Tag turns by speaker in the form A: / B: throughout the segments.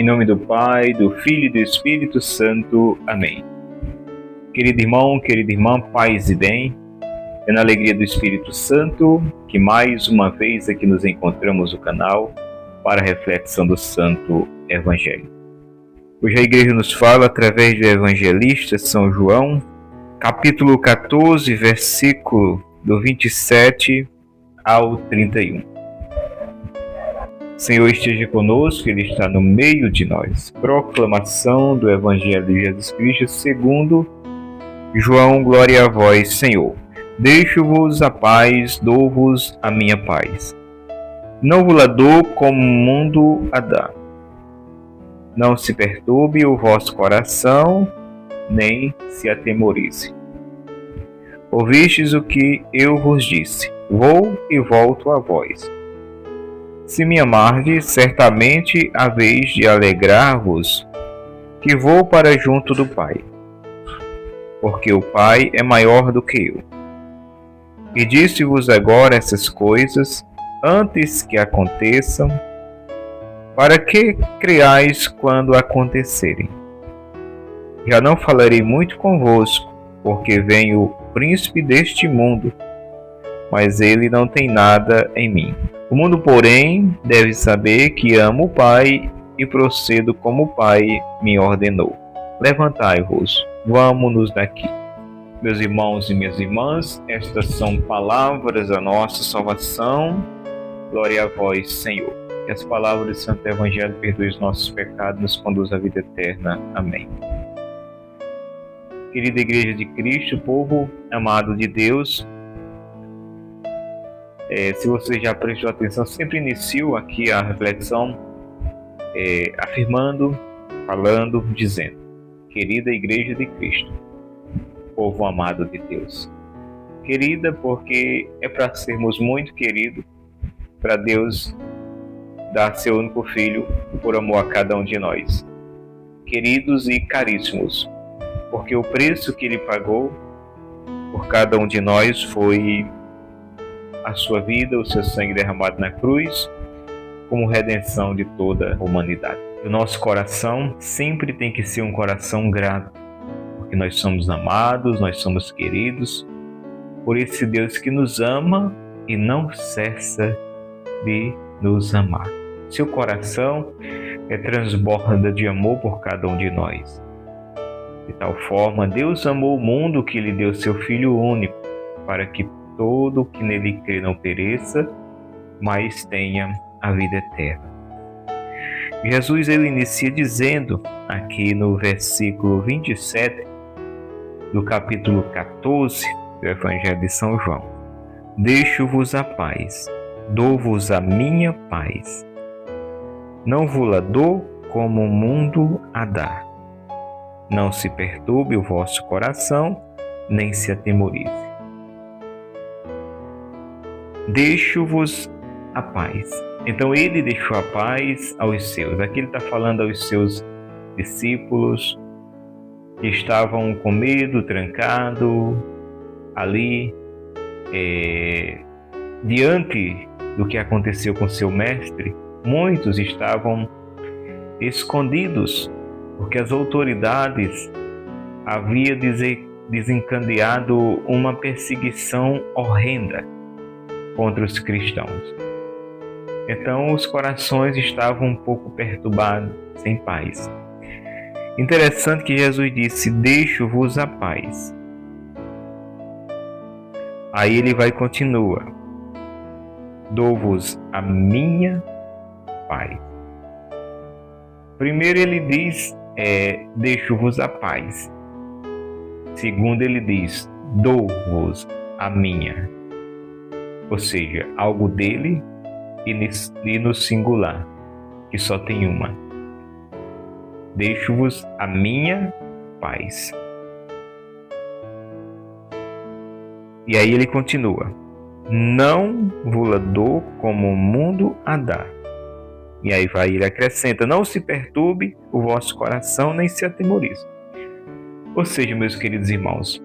A: Em nome do Pai, do Filho e do Espírito Santo. Amém. Querido irmão, querida irmã, paz e bem. É na alegria do Espírito Santo que mais uma vez aqui nos encontramos no canal para a reflexão do Santo Evangelho. Hoje a igreja nos fala através do evangelista São João, capítulo 14, versículo do 27 ao 31. Senhor esteja conosco, Ele está no meio de nós. Proclamação do Evangelho de Jesus Cristo segundo João. Glória a vós, Senhor. Deixo-vos a paz, dou-vos a minha paz. Não vos la dou como o mundo a dá. Não se perturbe o vosso coração, nem se atemorize. Ouvistes o que eu vos disse. Vou e volto a vós. Se me amardes, certamente haveis de alegrar-vos, que vou para junto do Pai, porque o Pai é maior do que eu. E disse-vos agora essas coisas, antes que aconteçam, para que creais quando acontecerem. Já não falarei muito convosco, porque vem o príncipe deste mundo, mas ele não tem nada em mim. O mundo, porém, deve saber que amo o Pai e procedo como o Pai me ordenou. Levantai-vos, vamos-nos daqui. Meus irmãos e minhas irmãs, estas são palavras da nossa salvação. Glória a vós, Senhor. Que as palavras do Santo Evangelho perdoem os nossos pecados e nos conduzam à vida eterna. Amém. Querida Igreja de Cristo, povo amado de Deus, se você já prestou atenção, sempre inicio aqui a reflexão afirmando, falando, dizendo: querida Igreja de Cristo, povo amado de Deus. Querida porque é para sermos muito queridos, para Deus dar seu único Filho por amor a cada um de nós. Queridos e caríssimos, porque o preço que Ele pagou por cada um de nós foi a sua vida, o seu sangue derramado na cruz, como redenção de toda a humanidade. O nosso coração sempre tem que ser um coração grato, porque nós somos amados, nós somos queridos por esse Deus que nos ama e não cessa de nos amar. Seu coração transborda de amor por cada um de nós. De tal forma, Deus amou o mundo que lhe deu seu Filho único, para que todo que nele crê não pereça, mas tenha a vida eterna. Jesus ele inicia dizendo, aqui no versículo 27 do capítulo 14 do Evangelho de São João: deixo-vos a paz, dou-vos a minha paz. Não vos la dou como o mundo a dá. Não se perturbe o vosso coração, nem se atemorize. Deixo-vos a paz. Então ele deixou a paz aos seus. Aqui ele está falando aos seus discípulos que estavam com medo, trancado ali, diante do que aconteceu com seu mestre. Muitos estavam escondidos, porque as autoridades haviam desencadeado uma perseguição horrenda contra os cristãos. Então os corações estavam um pouco perturbados, sem paz. Interessante que Jesus disse: deixo-vos a paz. Aí ele vai e continua: dou-vos a minha paz. Primeiro ele diz, deixo-vos a paz. Segundo ele diz, dou-vos a minha. Ou seja, algo dele e no singular, que só tem uma. Deixo-vos a minha paz. E aí ele continua: não vos la dou como o mundo a dá. E aí ele acrescenta: não se perturbe o vosso coração, nem se atemorize. Ou seja, meus queridos irmãos,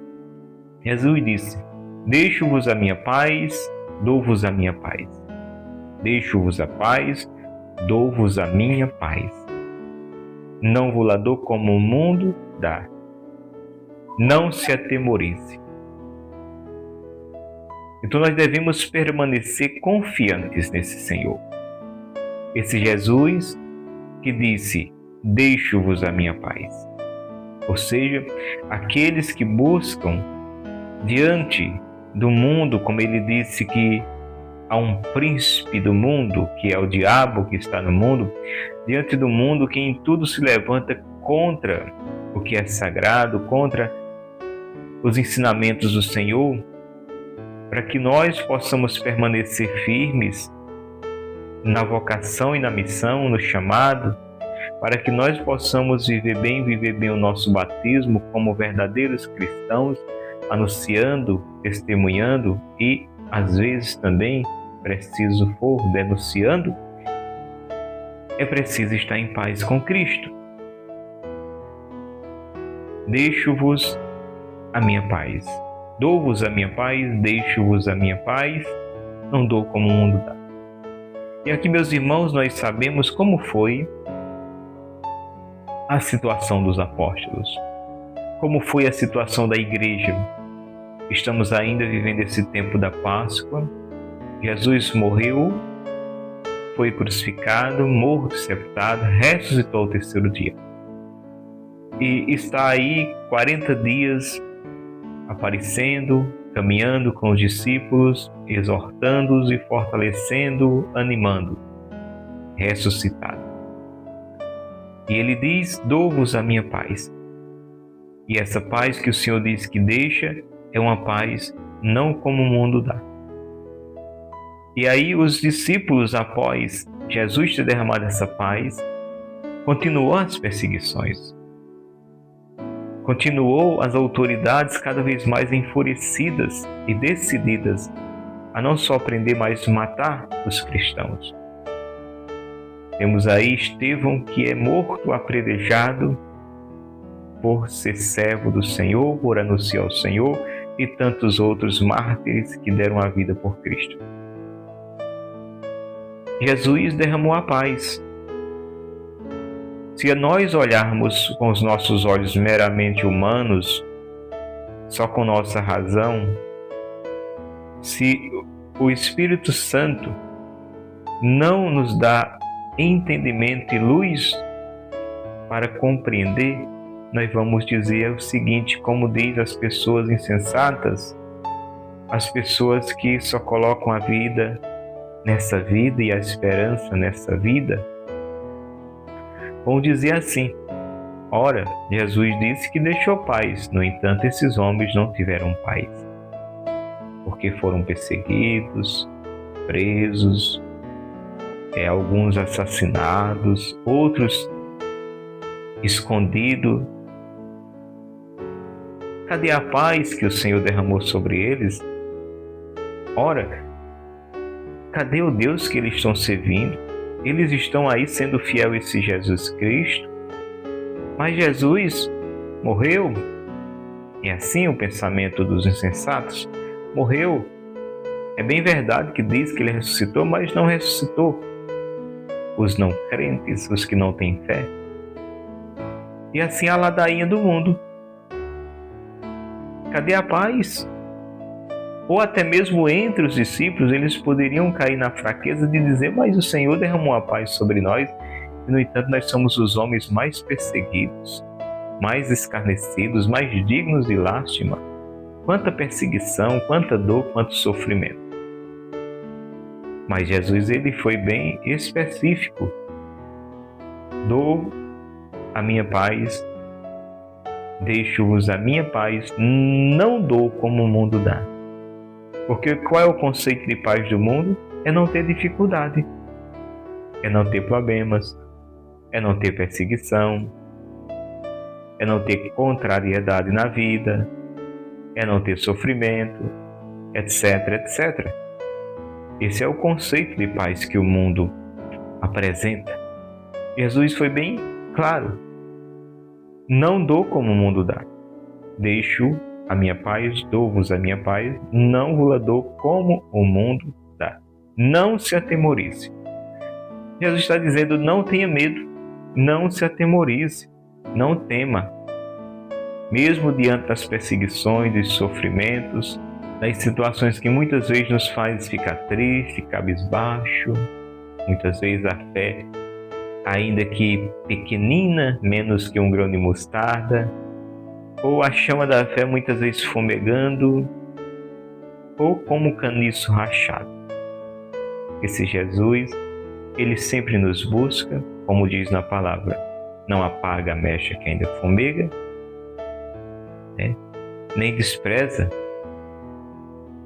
A: Jesus disse: deixo-vos a minha paz, dou-vos a minha paz. Deixo-vos a paz, dou-vos a minha paz. não vos dou como o mundo dá. Não se atemorize. Então nós devemos permanecer confiantes nesse Senhor. Esse Jesus que disse, deixo-vos a minha paz. Ou seja, aqueles que buscam diante do mundo, como ele disse que há um príncipe do mundo, que é o diabo que está no mundo, diante do mundo que em tudo se levanta contra o que é sagrado, contra os ensinamentos do Senhor, para que nós possamos permanecer firmes na vocação e na missão, no chamado, para que nós possamos viver bem o nosso batismo como verdadeiros cristãos, anunciando, testemunhando e, às vezes também, preciso for, denunciando, é preciso estar em paz com Cristo. Deixo-vos a minha paz. Dou-vos a minha paz, deixo-vos a minha paz, não dou como o mundo dá. E aqui, meus irmãos, nós sabemos como foi a situação dos apóstolos, como foi a situação da igreja. Estamos ainda vivendo esse tempo da Páscoa. Jesus morreu, foi crucificado, morto, sepultado, ressuscitou ao terceiro dia. E está aí 40 dias aparecendo, caminhando com os discípulos, exortando-os e fortalecendo, animando, ressuscitado. E ele diz, dou-vos a minha paz. E essa paz que o Senhor diz que deixa, é uma paz não como o mundo dá. E aí os discípulos, após Jesus ter derramado essa paz, continuou as perseguições. Continuou as autoridades cada vez mais enfurecidas e decididas a não só prender, mas matar os cristãos. Temos aí Estevão, que é morto apedrejado por ser servo do Senhor, por anunciar o Senhor, e tantos outros mártires que deram a vida por Cristo. Jesus derramou a paz. Se nós olharmos com os nossos olhos meramente humanos, só com nossa razão, se o Espírito Santo não nos dá entendimento e luz para compreender, nós vamos dizer o seguinte, como diz as pessoas insensatas, as pessoas que só colocam a vida nessa vida e a esperança nessa vida, vão dizer assim, ora, Jesus disse que deixou paz, no entanto esses homens não tiveram paz, porque foram perseguidos, presos, alguns assassinados, outros escondidos. Cadê a paz que o Senhor derramou sobre eles? Ora, cadê o Deus que eles estão servindo? Eles estão aí sendo fiel a esse Jesus Cristo, mas Jesus morreu. É assim o pensamento dos insensatos? Morreu. É bem verdade que diz que ele ressuscitou, mas não ressuscitou. Os não crentes, os que não têm fé. E assim a ladainha do mundo. Cadê a paz? Ou até mesmo entre os discípulos, eles poderiam cair na fraqueza de dizer, mas o Senhor derramou a paz sobre nós, e no entanto nós somos os homens mais perseguidos, mais escarnecidos, mais dignos de lástima. Quanta perseguição, quanta dor, quanto sofrimento. Mas Jesus, ele foi bem específico. Dou a minha paz, deixo-vos a minha paz, não dou como o mundo dá. Porque qual é o conceito de paz do mundo? É não ter dificuldade, é não ter problemas, é não ter perseguição, é não ter contrariedade na vida, é não ter sofrimento, etc, etc. Esse é o conceito de paz que o mundo apresenta. Jesus foi bem claro. Não dou como o mundo dá. Deixo a minha paz, dou-vos a minha paz, não vos dou como o mundo dá. Não se atemorize. Jesus está dizendo, não tenha medo. não se atemorize, não tema. Mesmo diante das perseguições, dos sofrimentos, das situações que muitas vezes nos faz ficar triste, cabisbaixo, muitas vezes a fé, ainda que pequenina, menos que um grão de mostarda, ou a chama da fé muitas vezes fumegando, ou como caniço rachado. Esse Jesus, ele sempre nos busca, como diz na palavra, não apaga a mecha que ainda fumega, nem despreza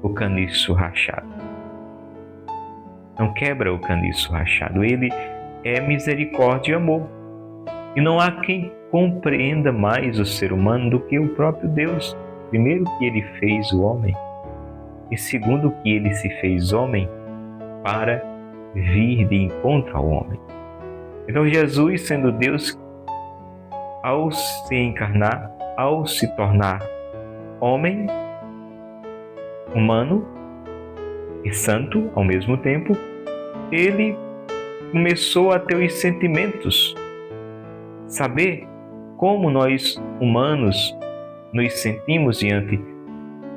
A: o caniço rachado. Não quebra o caniço rachado. Ele é misericórdia e amor. E não há quem compreenda mais o ser humano do que o próprio Deus. Primeiro, que ele fez o homem. E segundo, que ele se fez homem para vir de encontro ao homem. Então Jesus, sendo Deus, ao se encarnar, ao se tornar homem, humano e santo ao mesmo tempo, ele começou a ter os sentimentos, saber como nós humanos nos sentimos diante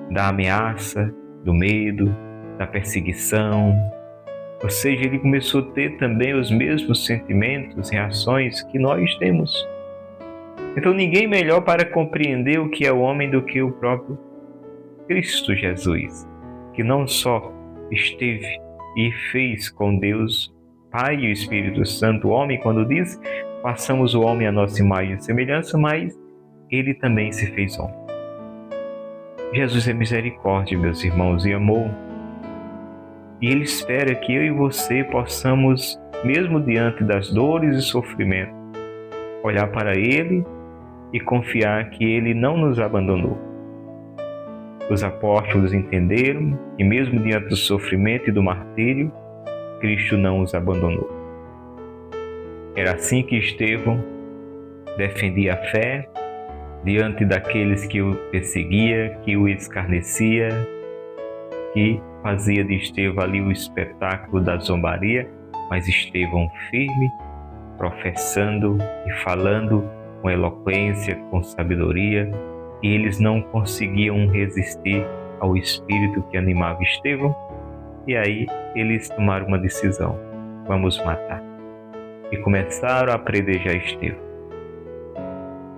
A: da ameaça, do medo, da perseguição. Ou seja, ele começou a ter também os mesmos sentimentos, reações que nós temos. Então ninguém melhor para compreender o que é o homem do que o próprio Cristo Jesus, que não só esteve e fez com Deus Pai e o Espírito Santo o homem, quando diz, façamos o homem à nossa imagem e semelhança, mas ele também se fez homem. Jesus é misericórdia, meus irmãos, e amor. E ele espera que eu e você possamos, mesmo diante das dores e sofrimentos, olhar para ele e confiar que ele não nos abandonou. Os apóstolos entenderam que mesmo diante do sofrimento e do martírio, Cristo não os abandonou. Era assim que Estevão defendia a fé diante daqueles que o perseguia, que o escarnecia, que fazia de Estevão ali o espetáculo da zombaria, mas Estevão firme, professando e falando com eloquência, com sabedoria, e eles não conseguiam resistir ao espírito que animava Estevão, e aí eles tomaram uma decisão: vamos matar. E começaram a apedrejar Estevão.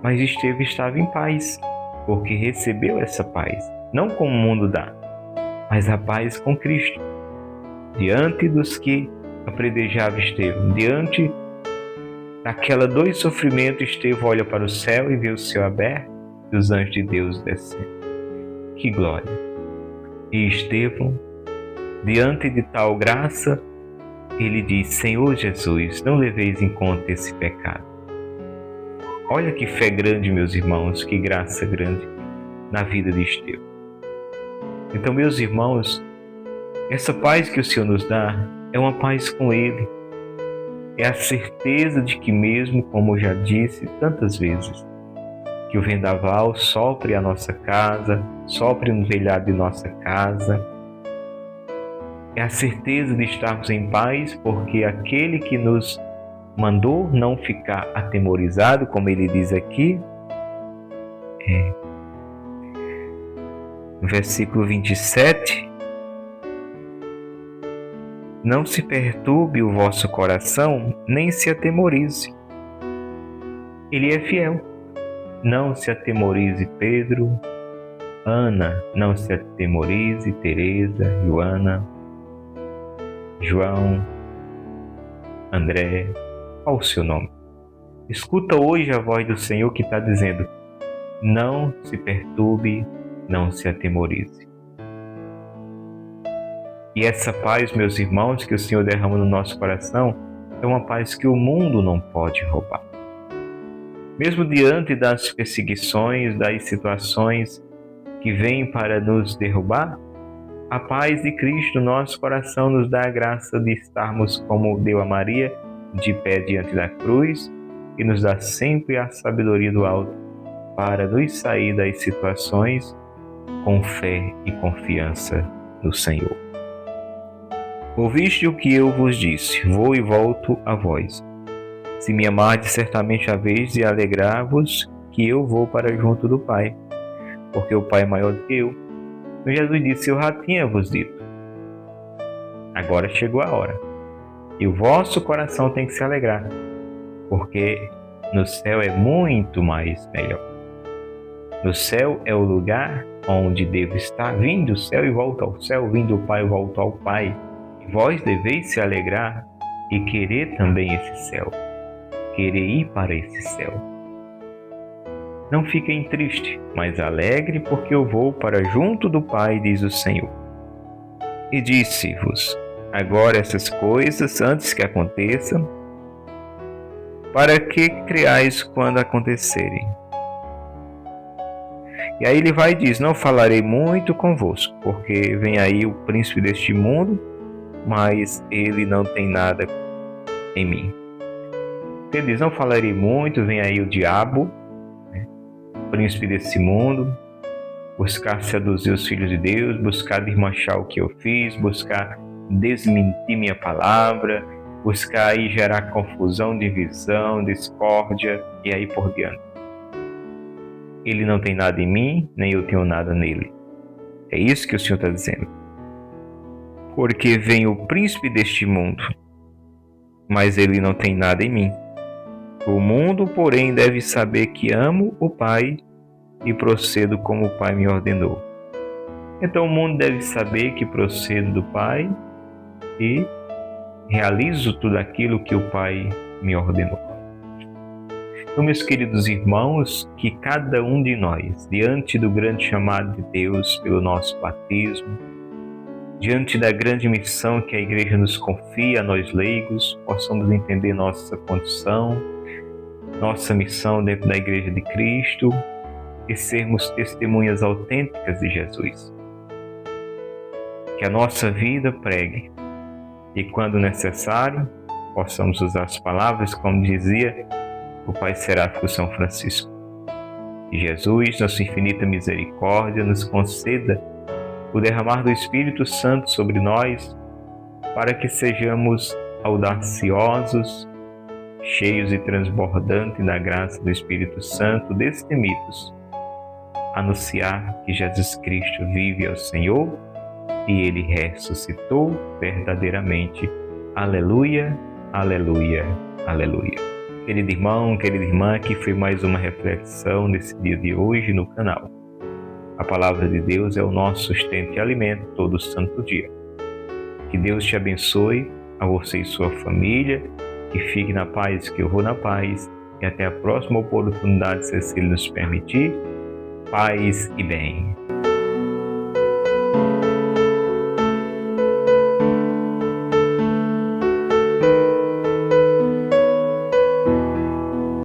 A: Mas Estevão estava em paz, porque recebeu essa paz, não como o mundo dá, mas a paz com Cristo. Diante dos que apedrejavam Estevão, diante daquela dor e sofrimento, Estevão olha para o céu e vê o céu aberto e os anjos de Deus descendo. Que glória! E Estevão, diante de tal graça, ele diz: Senhor Jesus, não leveis em conta esse pecado. Olha que fé grande, meus irmãos, que graça grande na vida de Estevão. Então, meus irmãos, essa paz que o Senhor nos dá é uma paz com Ele. É a certeza de que mesmo, como eu já disse tantas vezes, que o vendaval sopre a nossa casa, sopre no telhado de nossa casa. É a certeza de estarmos em paz, porque aquele que nos mandou não ficar atemorizado, como ele diz aqui, no versículo 27, não se perturbe o vosso coração, nem se atemorize. Ele é fiel. Não se atemorize, Pedro, Ana, não se atemorize, Teresa, Joana, João, André, qual o seu nome? Escuta hoje a voz do Senhor que está dizendo: não se perturbe, não se atemorize. E essa paz, meus irmãos, que o Senhor derrama no nosso coração, é uma paz que o mundo não pode roubar. Mesmo diante das perseguições, das situações que vêm para nos derrubar, a paz de Cristo no nosso coração nos dá a graça de estarmos, como deu a Maria, de pé diante da cruz, e nos dá sempre a sabedoria do alto para nos sair das situações com fé e confiança no Senhor. Ouviste o que eu vos disse, vou e volto a vós. Se me amardes, certamente haveis de alegrar-vos que eu vou para junto do Pai, porque o Pai é maior do que eu. Então Jesus disse: eu já tinha vos dito. Agora chegou a hora. E o vosso coração tem que se alegrar, porque no céu é muito mais melhor. No céu é o lugar onde devo estar. Vim do céu e volto ao céu, vim do Pai e volto ao Pai. E vós deveis se alegrar e querer também esse céu, querer ir para esse céu. Não fiquem tristes, mas alegre, porque eu vou para junto do Pai, diz o Senhor. E disse-vos agora essas coisas antes que aconteçam, para que creais quando acontecerem. E aí ele vai e diz: não falarei muito convosco, porque vem aí o príncipe deste mundo, mas ele não tem nada em mim. Ele diz: não falarei muito, vem aí o diabo, o príncipe desse mundo, buscar seduzir os filhos de Deus, buscar desmanchar o que eu fiz, buscar desmentir minha palavra, buscar aí gerar confusão, divisão, discórdia e aí por diante. Ele não tem nada em mim, nem eu tenho nada nele. É isso que o Senhor está dizendo. Porque vem o príncipe deste mundo, mas ele não tem nada em mim. O mundo, porém, deve saber que amo o Pai e procedo como o Pai me ordenou. Então o mundo deve saber que procedo do Pai e realizo tudo aquilo que o Pai me ordenou. Então, meus queridos irmãos, que cada um de nós, diante do grande chamado de Deus pelo nosso batismo, diante da grande missão que a Igreja nos confia a nós leigos, possamos entender nossa condição, nossa missão dentro da Igreja de Cristo e sermos testemunhas autênticas de Jesus. Que a nossa vida pregue e, quando necessário, possamos usar as palavras, como dizia o Pai Seráfico São Francisco. Que Jesus, na sua infinita misericórdia, nos conceda o derramar do Espírito Santo sobre nós, para que sejamos audaciosos, cheios e transbordantes da graça do Espírito Santo, destemidos, anunciar que Jesus Cristo vive ao Senhor e Ele ressuscitou verdadeiramente. Aleluia, aleluia, aleluia. Querido irmão, querida irmã, aqui foi mais uma reflexão nesse dia de hoje no canal. A palavra de Deus é o nosso sustento e alimento todo santo dia. Que Deus te abençoe, a você e sua família, que fique na paz, que eu vou na paz, e até a próxima oportunidade, se Ele nos permitir. Paz e bem.